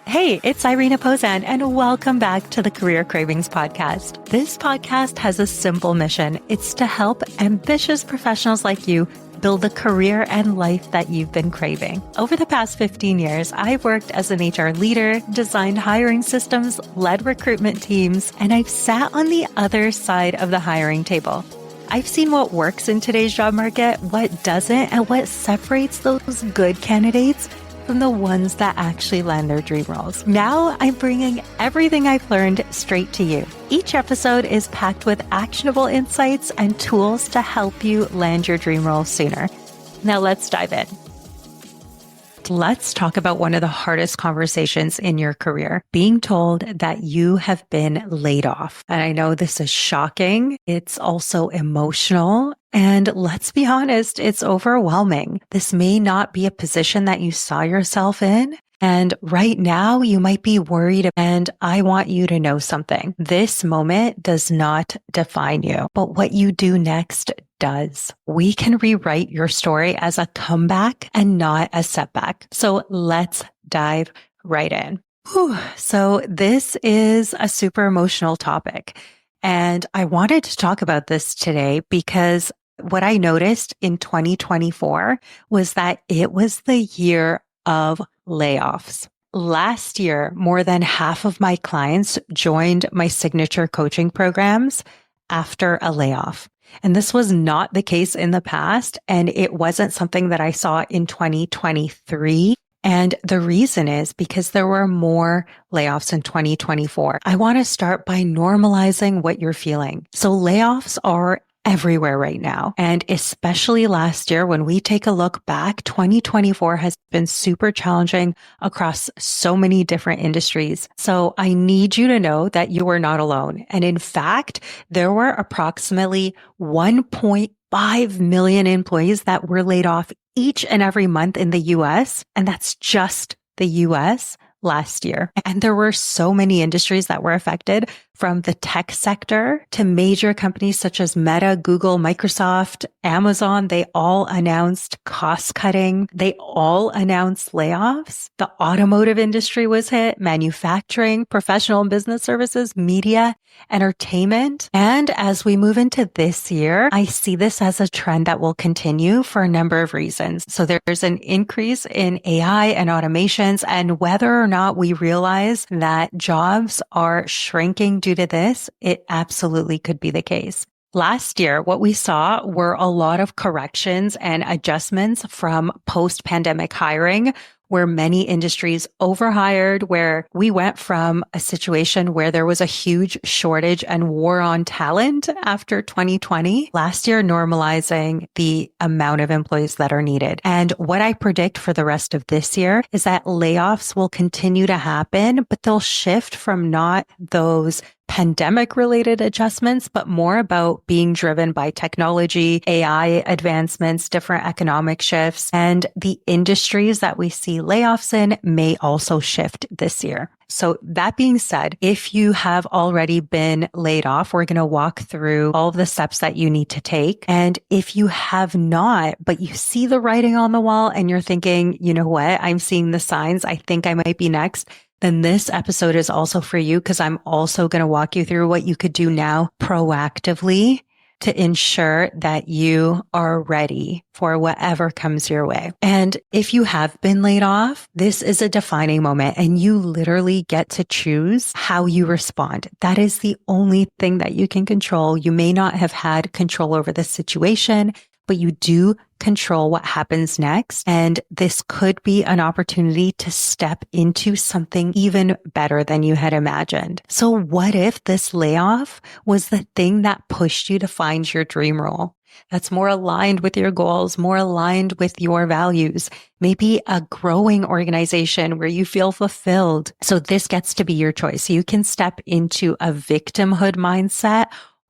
Hey, it's Irina Pozan, and welcome back to the Career Cravings Podcast. This podcast has a simple mission. It's to help ambitious professionals like you build the career and life that you've been craving. Over the past 15 years, I've worked as an HR leader, designed hiring systems, led recruitment teams, and I've sat on the other side of the hiring table. I've seen what works in today's job market, what doesn't, and what separates those good candidates from the ones that actually land their dream roles. Now I'm bringing everything I've learned straight to you. Each episode is packed with actionable insights and tools to help you land your dream role sooner. Now let's dive in. Let's talk about one of the hardest conversations in your career, being told that you have been laid off. And I know this is shocking. It's also emotional. And let's be honest, it's overwhelming. This may not be a position that you saw yourself in. And right now you might be worried, and I want you to know something. This moment does not define you, but what you do next does. We can rewrite your story as a comeback and not a setback. So let's dive right in. So this is a super emotional topic, and I wanted to talk about this today because what I noticed in 2024 was that it was the year of layoffs. Last year, more than half of my clients joined my signature coaching programs after a layoff. And this was not the case in the past, and it wasn't something that I saw in 2023. And the reason is because there were more layoffs in 2024. I want to start by normalizing what you're feeling. So layoffs are everywhere right now. And especially last year, when we take a look back, 2024 has been super challenging across so many different industries. So I need you to know that you are not alone. And in fact, there were approximately 1.5 million employees that were laid off each and every month in the US. And that's just the US last year. And there were so many industries that were affected, from the tech sector to major companies such as Meta, Google, Microsoft, Amazon. They all announced cost cutting. They all announced layoffs. The automotive industry was hit, manufacturing, professional and business services, media, entertainment. And as we move into this year, I see this as a trend that will continue for a number of reasons. So there's an increase in AI and automations, and whether or not we realize that jobs are shrinking due to this, it absolutely could be the case. Last year, what we saw were a lot of corrections and adjustments from post-pandemic hiring, where many industries overhired, where we went from a situation where there was a huge shortage and war on talent after 2020, last year normalizing the amount of employees that are needed. And what I predict for the rest of this year is that layoffs will continue to happen, but they'll shift from not those pandemic-related adjustments, but more about being driven by technology, AI advancements, different economic shifts, and the industries that we see layoffs in may also shift this year. So that being said, if you have already been laid off, we're going to walk through all of the steps that you need to take. And if you have not, but you see the writing on the wall and you're thinking, you know what, I'm seeing the signs, I think I might be next, then this episode is also for you, because I'm also going to walk you through what you could do now proactively to ensure that you are ready for whatever comes your way. And if you have been laid off, this is a defining moment, and you literally get to choose how you respond. That is the only thing that you can control. You may not have had control over the situation, but you do control what happens next. And this could be an opportunity to step into something even better than you had imagined. So what if this layoff was the thing that pushed you to find your dream role that's more aligned with your goals, more aligned with your values, maybe a growing organization where you feel fulfilled? So this gets to be your choice. You can step into a victimhood mindset,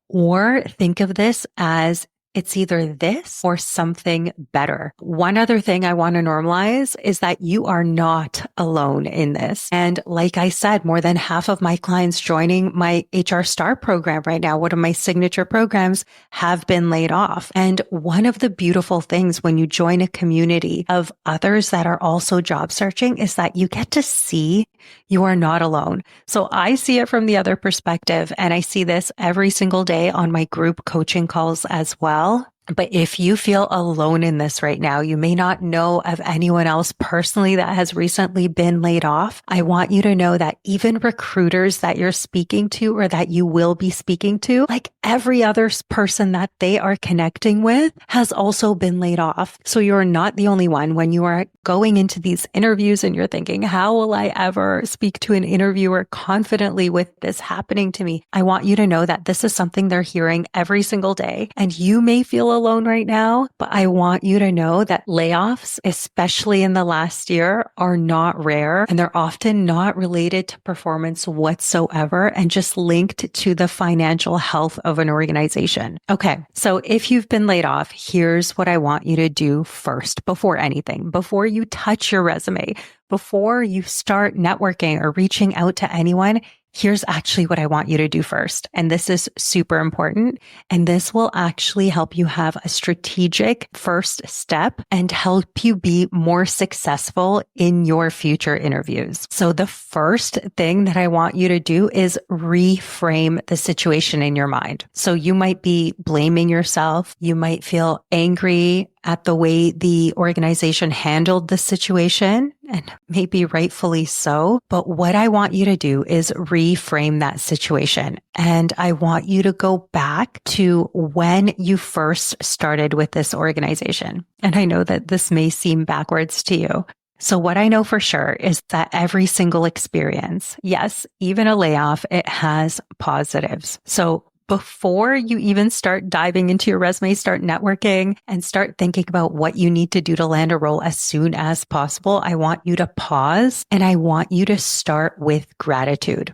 or think of this as It's either this or something better. One other thing I want to normalize is that you are not alone in this. And like I said, more than half of my clients joining my HR Star program right now, one of my signature programs, have been laid off. And one of the beautiful things when you join a community of others that are also job searching is that you get to see you are not alone. So I see it from the other perspective, and I see this every single day on my group coaching calls as well. But if you feel alone in this right now, you may not know of anyone else personally that has recently been laid off. I want you to know that even recruiters that you're speaking to or that you will be speaking to, like every other person that they are connecting with has also been laid off. So you're not the only one. When you are going into these interviews and you're thinking, how will I ever speak to an interviewer confidently with this happening to me? I want you to know that this is something they're hearing every single day, and you may feel alone right now, but I want you to know that layoffs, especially in the last year, are not rare, and they're often not related to performance whatsoever and just linked to the financial health of an organization. Okay, so if you've been laid off, here's what I want you to do first before anything, before you touch your resume, before you start networking or reaching out to anyone. Here's actually what I want you to do first. And this is super important. And this will actually help you have a strategic first step and help you be more successful in your future interviews. So the first thing that I want you to do is reframe the situation in your mind. So you might be blaming yourself. You might feel angry at the way the organization handled the situation, and maybe rightfully so. But what I want you to do is reframe that situation. And I want you to go back to when you first started with this organization. And I know that this may seem backwards to you. So what I know for sure is that every single experience, yes, even a layoff, it has positives. So before you even start diving into your resume, start networking and start thinking about what you need to do to land a role as soon as possible, I want you to pause and I want you to start with gratitude.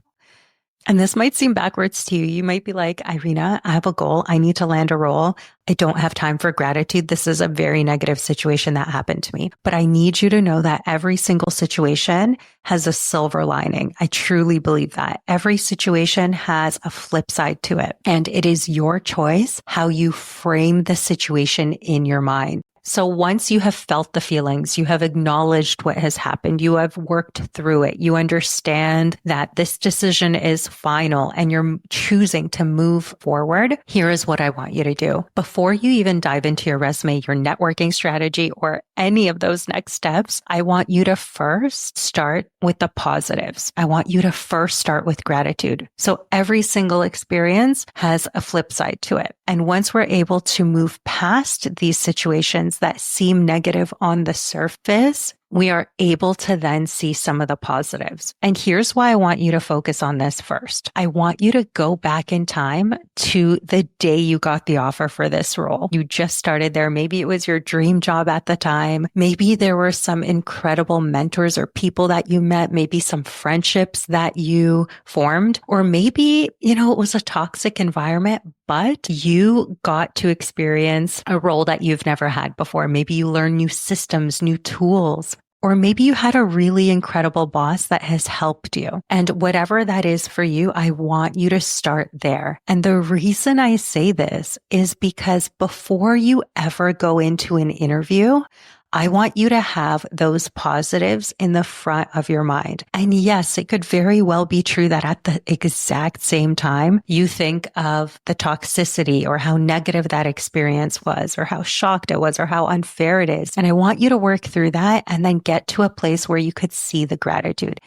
And this might seem backwards to you. You might be like, Irina, I have a goal. I need to land a role. I don't have time for gratitude. This is a very negative situation that happened to me. But I need you to know that every single situation has a silver lining. I truly believe that. Every situation has a flip side to it. And it is your choice how you frame the situation in your mind. So once you have felt the feelings, you have acknowledged what has happened, you have worked through it, you understand that this decision is final and you're choosing to move forward, here is what I want you to do. Before you even dive into your resume, your networking strategy, or any of those next steps, I want you to first start with the positives. I want you to first start with gratitude. So every single experience has a flip side to it. And once we're able to move past these situations that seem negative on the surface, we are able to then see some of the positives. And here's why I want you to focus on this first. I want you to go back in time to the day you got the offer for this role. You just started there. Maybe it was your dream job at the time. Maybe there were some incredible mentors or people that you met, maybe some friendships that you formed, or maybe, it was a toxic environment, but you got to experience a role that you've never had before. Maybe you learned new systems, new tools. Or maybe you had a really incredible boss that has helped you. And whatever that is for you, I want you to start there. And the reason I say this is because before you ever go into an interview, I want you to have those positives in the front of your mind. And yes, it could very well be true that at the exact same time, you think of the toxicity or how negative that experience was or how shocked it was or how unfair it is. And I want you to work through that and then get to a place where you could see the gratitude.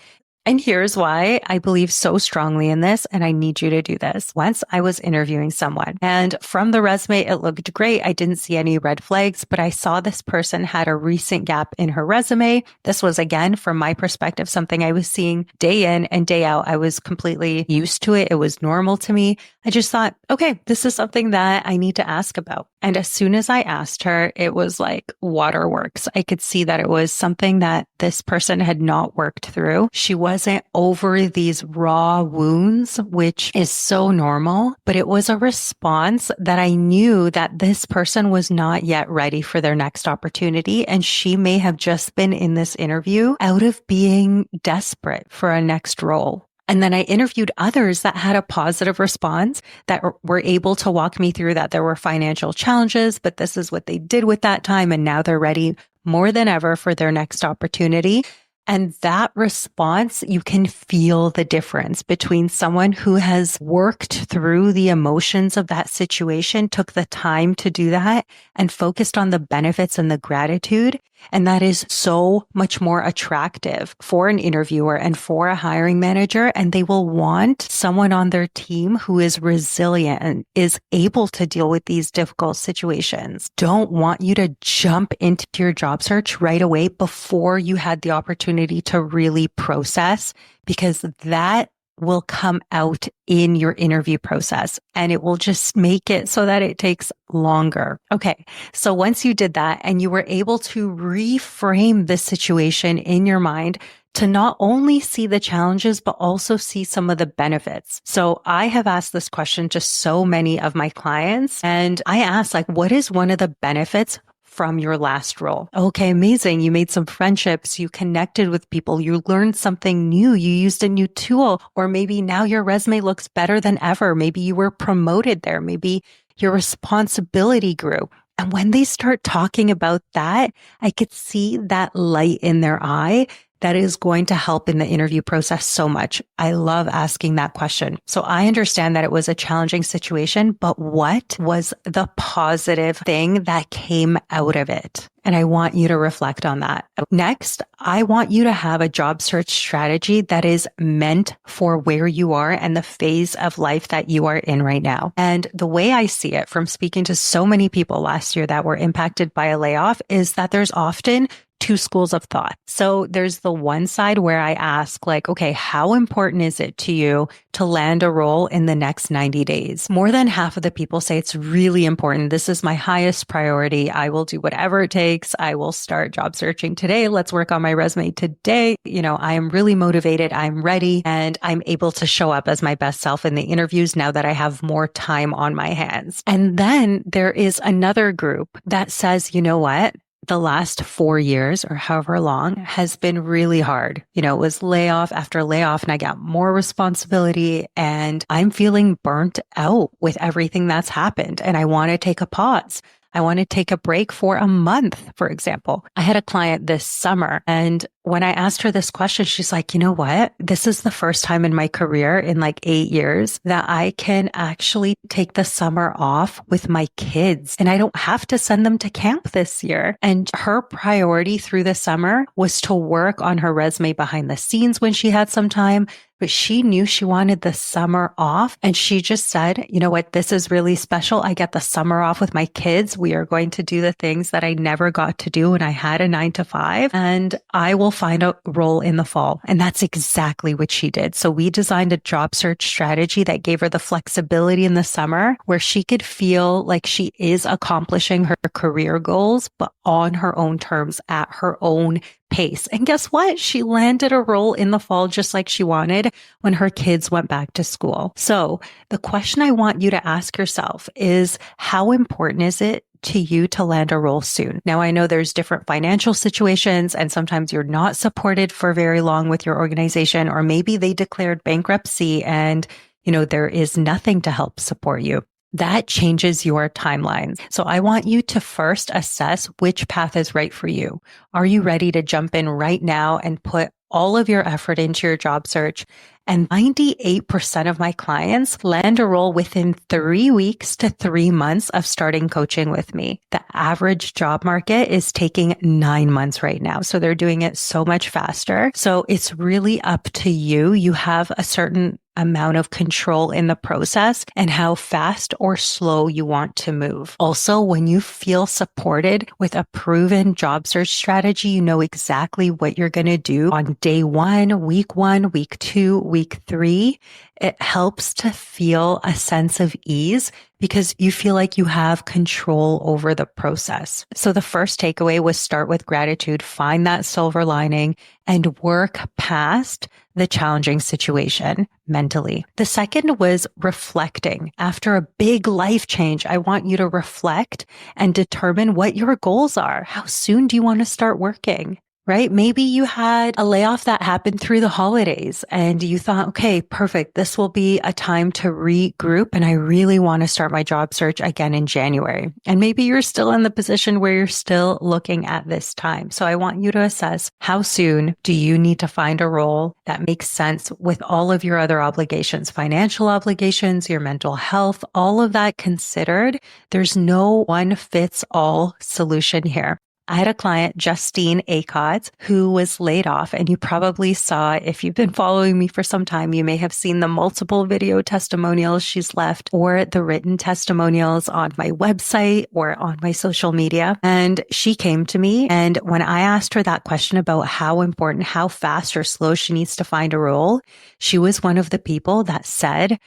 And here's why I believe so strongly in this, and I need you to do this. Once I was interviewing someone, and from the resume, it looked great. I didn't see any red flags, but I saw this person had a recent gap in her resume. This was, again, from my perspective, something I was seeing day in and day out. I was completely used to it. It was normal to me. I just thought, okay, this is something that I need to ask about. And as soon as I asked her, it was like waterworks. I could see that it was something that this person had not worked through. She wasn't over these raw wounds, which is so normal, but it was a response that I knew that this person was not yet ready for their next opportunity. And she may have just been in this interview out of being desperate for a next role. And then I interviewed others that had a positive response, that were able to walk me through that there were financial challenges, but this is what they did with that time. And now they're ready more than ever for their next opportunity. And that response, you can feel the difference between someone who has worked through the emotions of that situation, took the time to do that, and focused on the benefits and the gratitude. And that is so much more attractive for an interviewer and for a hiring manager. And they will want someone on their team who is resilient and is able to deal with these difficult situations. Don't want you to jump into your job search right away before you had the opportunity to really process, because that will come out in your interview process and it will just make it so that it takes longer. Okay. So once you did that and you were able to reframe the situation in your mind to not only see the challenges, but also see some of the benefits. So I have asked this question to so many of my clients, and I asked, like, what is one of the benefits from your last role? Okay, amazing. You made some friendships. You connected with people. You learned something new. You used a new tool, or maybe now your resume looks better than ever. Maybe you were promoted there. Maybe your responsibility grew. And when they start talking about that, I could see that light in their eye that is going to help in the interview process so much. I love asking that question. So I understand that it was a challenging situation, but what was the positive thing that came out of it? And I want you to reflect on that. Next, I want you to have a job search strategy that is meant for where you are and the phase of life that you are in right now. And the way I see it from speaking to so many people last year that were impacted by a layoff is that there's often two schools of thought. So there's the one side where I ask, like, okay, how important is it to you to land a role in the next 90 days? More than half of the people say it's really important. This is my highest priority. I will do whatever it takes. I will start job searching today. Let's work on my resume today. I am really motivated. I'm ready, and I'm able to show up as my best self in the interviews now that I have more time on my hands. And then there is another group that says, you know what? The last 4 years or however long has been really hard. It was layoff after layoff, and I got more responsibility, and I'm feeling burnt out with everything that's happened. And I want to take a pause. I want to take a break for a month, for example. I had a client this summer, and when I asked her this question, she's like, you know what? This is the first time in my career in like 8 years that I can actually take the summer off with my kids, and I don't have to send them to camp this year. And her priority through the summer was to work on her resume behind the scenes when she had some time, but she knew she wanted the summer off. And she just said, you know what? This is really special. I get the summer off with my kids. We are going to do the things that I never got to do when I had a 9 to 5, and I will find a role in the fall. And that's exactly what she did. So we designed a job search strategy that gave her the flexibility in the summer where she could feel like she is accomplishing her career goals, but on her own terms at her own pace. And guess what? She landed a role in the fall just like she wanted when her kids went back to school. So the question I want you to ask yourself is, how important is it to you to land a role soon? Now, I know there's different financial situations, and sometimes you're not supported for very long with your organization, or maybe they declared bankruptcy and, there is nothing to help support you. That changes your timeline. So I want you to first assess which path is right for you. Are you ready to jump in right now and put all of your effort into your job search? And 98% of my clients land a role within 3 weeks to 3 months of starting coaching with me. The average job market is taking 9 months right now. So they're doing it so much faster. So it's really up to you. You have a certain amount of control in the process and how fast or slow you want to move. Also, when you feel supported with a proven job search strategy, you know exactly what you're going to do on day 1, week 2, week week 3, it helps to feel a sense of ease because you feel like you have control over the process. So the first takeaway was start with gratitude, find that silver lining, and work past the challenging situation mentally. The second was reflecting. After a big life change, I want you to reflect and determine what your goals are. How soon do you want to start working? Right? Maybe you had a layoff that happened through the holidays and you thought, okay, perfect. This will be a time to regroup. And I really want to start my job search again in January. And maybe you're still in the position where you're still looking at this time. So I want you to assess how soon do you need to find a role that makes sense with all of your other obligations, financial obligations, your mental health, all of that considered. There's no one fits all solution here. I had a client, Justine Acott, who was laid off, and you probably saw, if you've been following me for some time, you may have seen the multiple video testimonials she's left or the written testimonials on my website or on my social media. And she came to me, and when I asked her that question about how important, how fast or slow she needs to find a role, she was one of the people that said,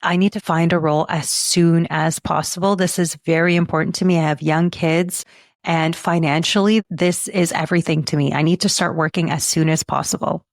I need to find a role as soon as possible. This is very important to me. I have young kids. And financially, this is everything to me. I need to start working as soon as possible.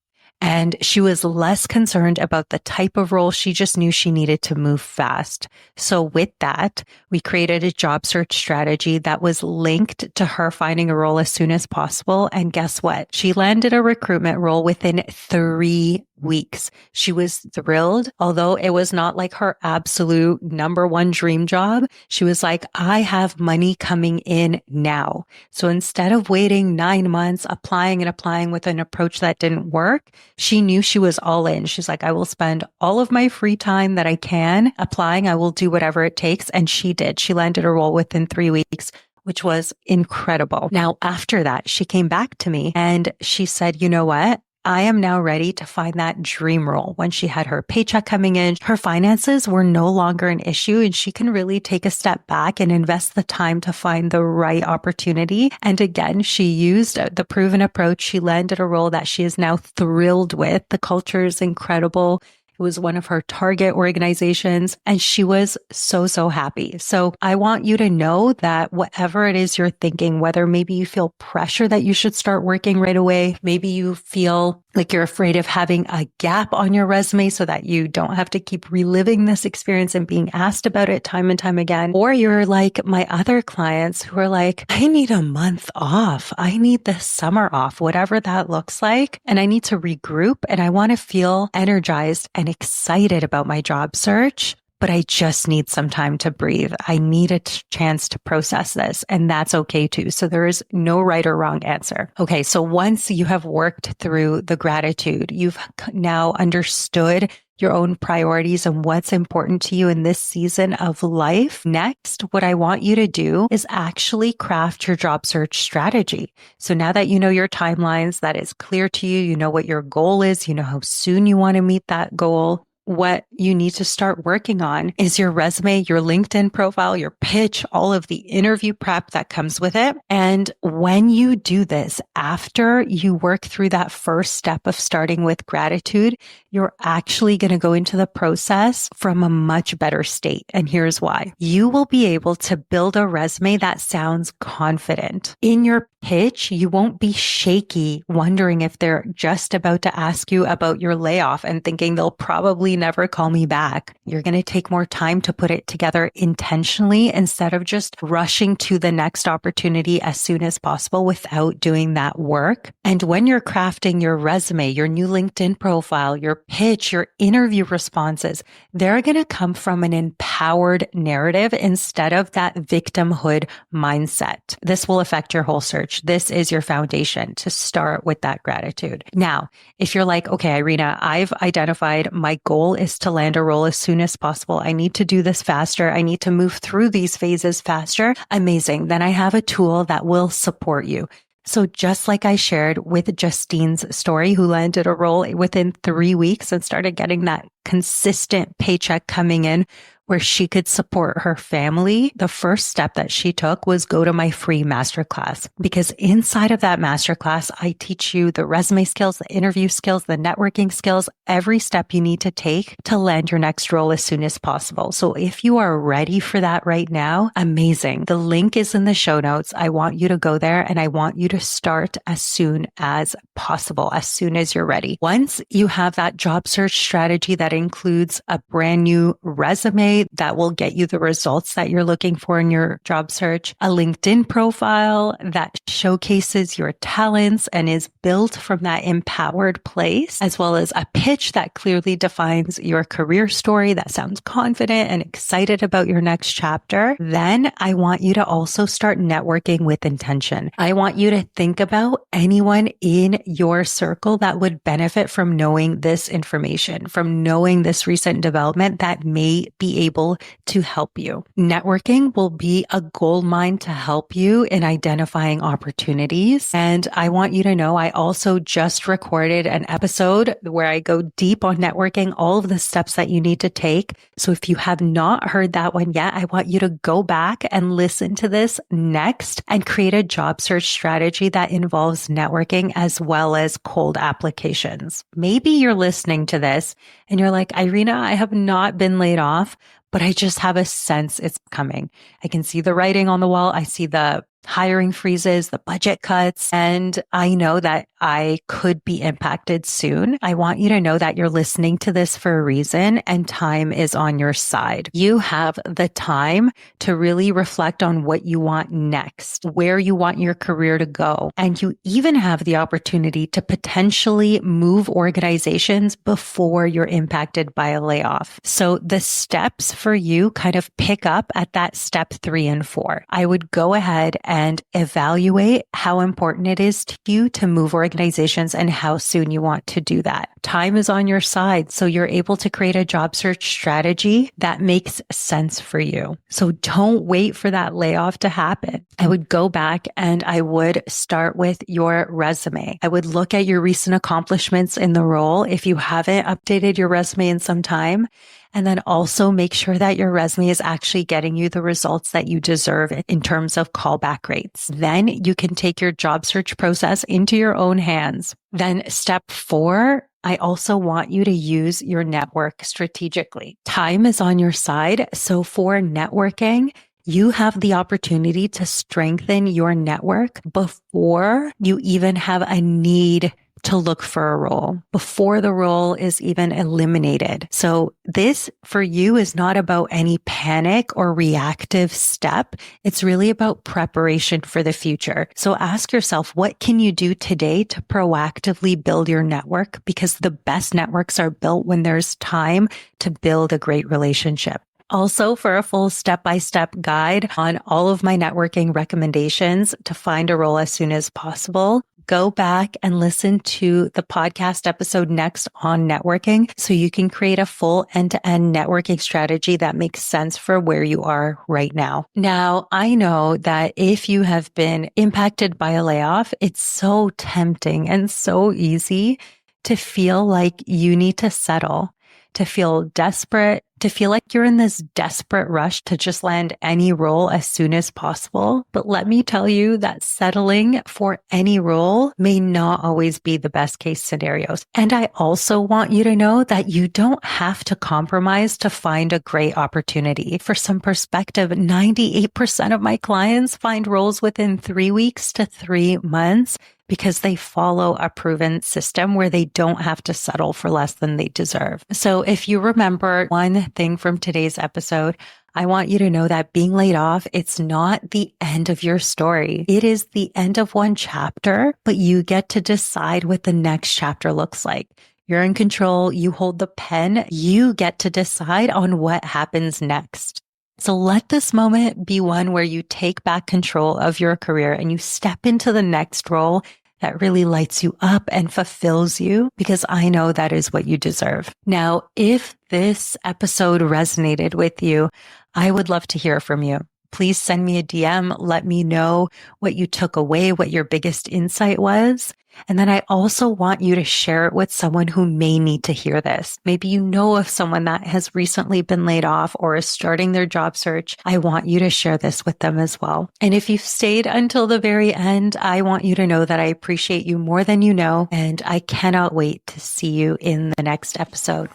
And she was less concerned about the type of role. She just knew she needed to move fast. So with that, we created a job search strategy that was linked to her finding a role as soon as possible. And guess what? She landed a recruitment role within 3 weeks. She was thrilled, although it was not like her absolute number one dream job. She was like, I have money coming in now. So instead of waiting 9 months, applying with an approach that didn't work, she knew she was all in. She's like, I will spend all of my free time that I can applying. I will do whatever it takes. And she did. She landed a role within 3 weeks, which was incredible. Now, after that, she came back to me and she said, you know what? I am now ready to find that dream role. When she had her paycheck coming in, her finances were no longer an issue and she can really take a step back and invest the time to find the right opportunity. And again, she used the proven approach. She landed a role that she is now thrilled with. The culture is incredible. It was one of her target organizations and she was so happy. So I want you to know that whatever it is you're thinking, whether maybe you feel pressure that you should start working right away, maybe you feel like you're afraid of having a gap on your resume so that you don't have to keep reliving this experience and being asked about it time and time again. Or you're like my other clients who are like, I need a month off. I need the summer off, whatever that looks like. And I need to regroup and I want to feel energized and excited about my job search. But I just need some time to breathe. I need a chance to process this, and that's okay too. So there is no right or wrong answer. Okay, so once you have worked through the gratitude, you've now understood your own priorities and what's important to you in this season of life. Next, what I want you to do is actually craft your job search strategy. So now that you know your timelines, that is clear to you, you know what your goal is, you know how soon you want to meet that goal. What you need to start working on is your resume, your LinkedIn profile, your pitch, all of the interview prep that comes with it. And when you do this, after you work through that first step of starting with gratitude, you're actually going to go into the process from a much better state. And here's why. You will be able to build a resume that sounds confident. In your pitch, you won't be shaky, wondering if they're just about to ask you about your layoff and thinking they'll probably never call me back. You're going to take more time to put it together intentionally instead of just rushing to the next opportunity as soon as possible without doing that work. And when you're crafting your resume, your new LinkedIn profile, your pitch, your interview responses, they're going to come from an empowered narrative instead of that victimhood mindset. This will affect your whole search. This is your foundation to start with that gratitude. Now, if you're like, okay, Irina, I've identified my goal is to land a role as soon as possible. I need to do this faster. I need to move through these phases faster. Amazing. Then I have a tool that will support you. So just like I shared with Justine's story, who landed a role within 3 weeks and started getting that consistent paycheck coming in where she could support her family, the first step that she took was go to my free masterclass. Because inside of that masterclass, I teach you the resume skills, the interview skills, the networking skills, every step you need to take to land your next role as soon as possible. So if you are ready for that right now, amazing. The link is in the show notes. I want you to go there and I want you to start as soon as possible, as soon as you're ready. Once you have that job search strategy that includes a brand new resume that will get you the results that you're looking for in your job search, a LinkedIn profile that showcases your talents and is built from that empowered place, as well as a pitch that clearly defines your career story that sounds confident and excited about your next chapter, then I want you to also start networking with intention. I want you to think about anyone in your circle that would benefit from knowing this information, from knowing this recent development that may be able to help you. Networking will be a gold mine to help you in identifying opportunities. And I want you to know I also just recorded an episode where I go deep on networking, all of the steps that you need to take. So if you have not heard that one yet, I want you to go back and listen to this next and create a job search strategy that involves networking as well as cold applications. Maybe you're listening to this and you're like, Irina, I have not been laid off, but I just have a sense it's coming. I can see the writing on the wall. I see the hiring freezes, the budget cuts, and I know that I could be impacted soon. I want you to know that you're listening to this for a reason and time is on your side. You have the time to really reflect on what you want next, where you want your career to go. And you even have the opportunity to potentially move organizations before you're impacted by a layoff. So the steps for you kind of pick up at that step 3 and 4. I would go ahead and evaluate how important it is to you to move organizations and how soon you want to do that. Time is on your side, so you're able to create a job search strategy that makes sense for you. So don't wait for that layoff to happen. I would go back and I would start with your resume. I would look at your recent accomplishments in the role if you haven't updated your resume in some time. And then also make sure that your resume is actually getting you the results that you deserve in terms of callback rates. Then you can take your job search process into your own hands. Then step 4, I also want you to use your network strategically. Time is on your side. So for networking, you have the opportunity to strengthen your network before you even have a need to look for a role, before the role is even eliminated. So this for you is not about any panic or reactive step. It's really about preparation for the future. So ask yourself, what can you do today to proactively build your network? Because the best networks are built when there's time to build a great relationship. Also, for a full step-by-step guide on all of my networking recommendations to find a role as soon as possible, go back and listen to the podcast episode next on networking so you can create a full end-to-end networking strategy that makes sense for where you are right now. Now, I know that if you have been impacted by a layoff, it's so tempting and so easy to feel like you need to settle, to feel desperate, to feel like you're in this desperate rush to just land any role as soon as possible. But let me tell you that settling for any role may not always be the best case scenarios. And I also want you to know that you don't have to compromise to find a great opportunity. For some perspective, 98% of my clients find roles within 3 weeks to 3 months because they follow a proven system where they don't have to settle for less than they deserve. So if you remember one thing from today's episode, I want you to know that being laid off, it's not the end of your story. It is the end of one chapter, but you get to decide what the next chapter looks like. You're in control. You hold the pen. You get to decide on what happens next. So let this moment be one where you take back control of your career and you step into the next role that really lights you up and fulfills you, because I know that is what you deserve. Now, if this episode resonated with you, I would love to hear from you. please send me a DM. Let me know what you took away, what your biggest insight was. And then I also want you to share it with someone who may need to hear this. Maybe you know of someone that has recently been laid off or is starting their job search. I want you to share this with them as well. And if you've stayed until the very end, I want you to know that I appreciate you more than you know, and I cannot wait to see you in the next episode.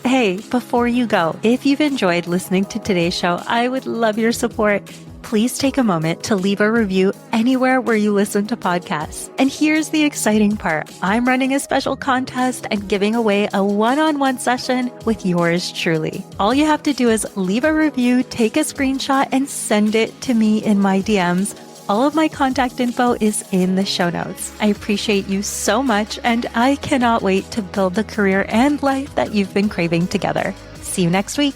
Hey, before you go, if you've enjoyed listening to today's show, I would love your support. Please take a moment to leave a review anywhere where you listen to podcasts. And here's the exciting part. I'm running a special contest and giving away a one-on-one session with yours truly. All you have to do is leave a review, take a screenshot, and send it to me in my DMs. All of my contact info is in the show notes. I appreciate you so much, and I cannot wait to build the career and life that you've been craving together. See you next week.